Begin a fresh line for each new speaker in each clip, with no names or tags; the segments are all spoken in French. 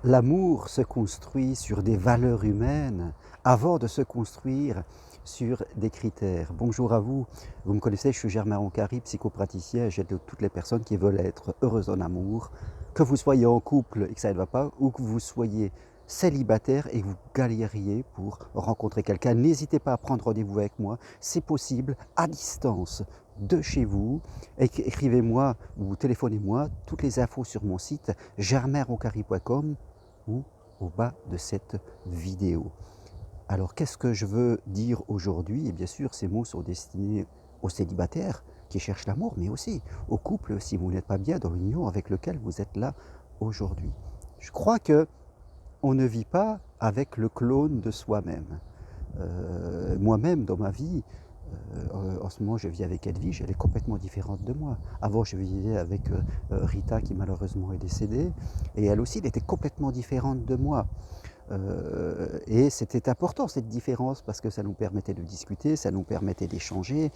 L'amour se construit sur des valeurs humaines avant de se construire sur des critères. Bonjour à vous, vous me connaissez, je suis Germain Roncari, psychopraticien, j'aide toutes les personnes qui veulent être heureuses en amour, que vous soyez en couple et que ça ne va pas, ou que vous soyez célibataire et que vous galériez pour rencontrer quelqu'un. N'hésitez pas à prendre rendez-vous avec moi, c'est possible, à distance, de chez vous. Écrivez-moi ou téléphonez-moi, toutes les infos sur mon site germainroncari.com ou au bas de cette vidéo. Alors qu'est-ce que je veux dire aujourd'hui? Et bien sûr, ces mots sont destinés aux célibataires qui cherchent l'amour, mais aussi aux couples si vous n'êtes pas bien dans l'union avec lequel vous êtes là aujourd'hui. Je crois que on ne vit pas avec le clone de soi-même. Moi-même, dans ma vie, en ce moment, je vis avec Edwige, elle est complètement différente de moi. Avant, je vivais avec Rita, qui malheureusement est décédée, et elle aussi, elle était complètement différente de moi. Et c'était important, cette différence, parce que ça nous permettait de discuter, ça nous permettait d'échanger,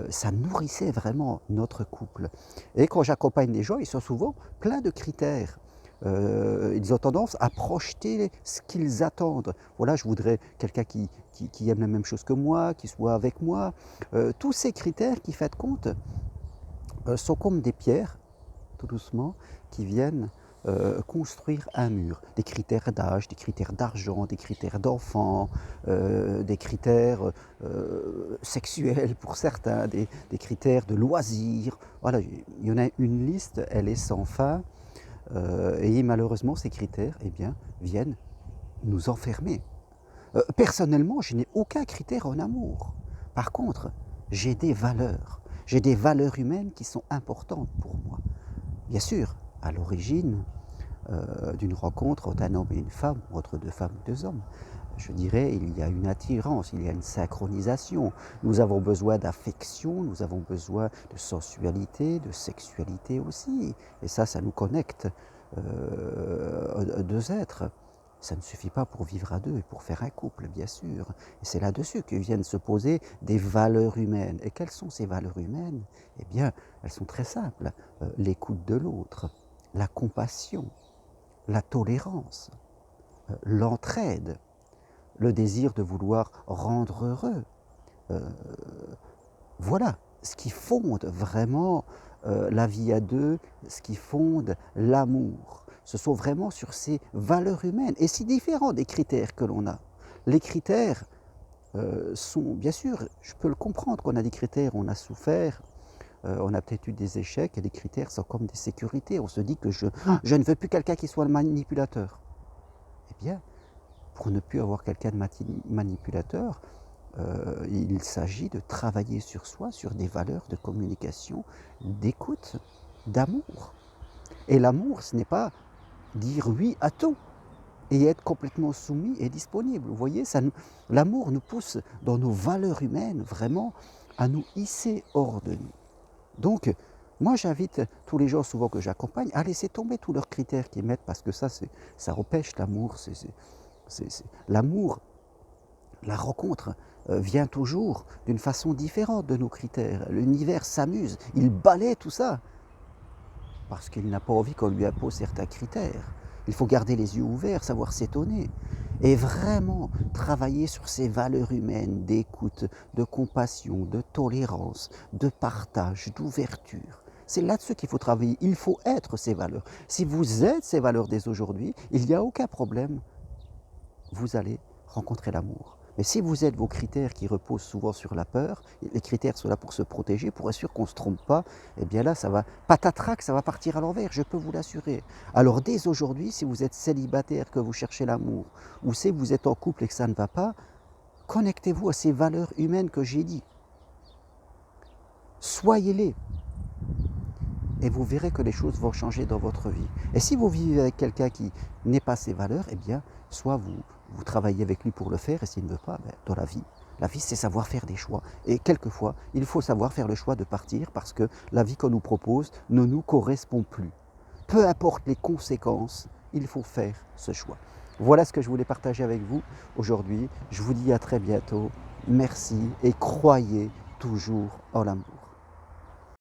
ça nourrissait vraiment notre couple. Et quand j'accompagne les gens, ils sont souvent pleins de critères. Ils ont tendance à projeter ce qu'ils attendent. Voilà, je voudrais quelqu'un qui aime la même chose que moi, qui soit avec moi. Tous ces critères qui, fait compte, sont comme des pierres, tout doucement, qui viennent construire un mur. Des critères d'âge, des critères d'argent, des critères d'enfants, des critères sexuels pour certains, des critères de loisirs. Voilà, il y en a une liste, elle est sans fin. Et malheureusement, ces critères, eh bien, viennent nous enfermer. Personnellement, je n'ai aucun critère en amour. Par contre, j'ai des valeurs. J'ai des valeurs humaines qui sont importantes pour moi. Bien sûr, à l'origine d'une rencontre entre un homme et une femme, ou entre deux femmes ou deux hommes, je dirais, il y a une attirance, il y a une synchronisation. Nous avons besoin d'affection, nous avons besoin de sensualité, de sexualité aussi. Et ça nous connecte deux êtres. Ça ne suffit pas pour vivre à deux et pour faire un couple, bien sûr. Et c'est là-dessus que viennent se poser des valeurs humaines. Et quelles sont ces valeurs humaines? Eh bien, elles sont très simples. L'écoute de l'autre, la compassion, la tolérance, l'entraide, le désir de vouloir rendre heureux. Voilà ce qui fonde vraiment la vie à deux, ce qui fonde l'amour. Ce sont vraiment sur ces valeurs humaines. Et c'est différent des critères que l'on a. Les critères sont, bien sûr, je peux le comprendre qu'on a des critères, on a souffert, on a peut-être eu des échecs, et les critères sont comme des sécurités. On se dit que je ne veux plus quelqu'un qui soit le manipulateur. Eh bien, pour ne plus avoir quelqu'un de manipulateur, il s'agit de travailler sur soi, sur des valeurs de communication, d'écoute, d'amour. Et l'amour, ce n'est pas dire oui à tout et être complètement soumis et disponible. Vous voyez, l'amour nous pousse dans nos valeurs humaines vraiment à nous hisser hors de nous. Donc, moi j'invite tous les gens souvent que j'accompagne à laisser tomber tous leurs critères qu'ils mettent, parce que ça empêche l'amour. L'amour, la rencontre vient toujours d'une façon différente de nos critères. L'univers s'amuse, il balaie tout ça, parce qu'il n'a pas envie qu'on lui impose certains critères. Il faut garder les yeux ouverts, savoir s'étonner, et vraiment travailler sur ces valeurs humaines d'écoute, de compassion, de tolérance, de partage, d'ouverture. C'est là-dessus qu'il faut travailler, il faut être ces valeurs. Si vous êtes ces valeurs dès aujourd'hui, il n'y a aucun problème, vous allez rencontrer l'amour. Mais si vous êtes vos critères qui reposent souvent sur la peur, les critères sont là pour se protéger, pour être sûr qu'on ne se trompe pas, eh bien là, ça va, patatrac, ça va partir à l'envers, je peux vous l'assurer. Alors dès aujourd'hui, si vous êtes célibataire, que vous cherchez l'amour, ou si vous êtes en couple et que ça ne va pas, connectez-vous à ces valeurs humaines que j'ai dit. Soyez-les. Et vous verrez que les choses vont changer dans votre vie. Et si vous vivez avec quelqu'un qui n'est pas ces valeurs, eh bien, soit vous travaillez avec lui pour le faire, et s'il ne veut pas, dans la vie c'est savoir faire des choix. Et quelquefois, il faut savoir faire le choix de partir parce que la vie qu'on nous propose ne nous correspond plus. Peu importe les conséquences, il faut faire ce choix. Voilà ce que je voulais partager avec vous aujourd'hui. Je vous dis à très bientôt. Merci et croyez toujours en l'amour.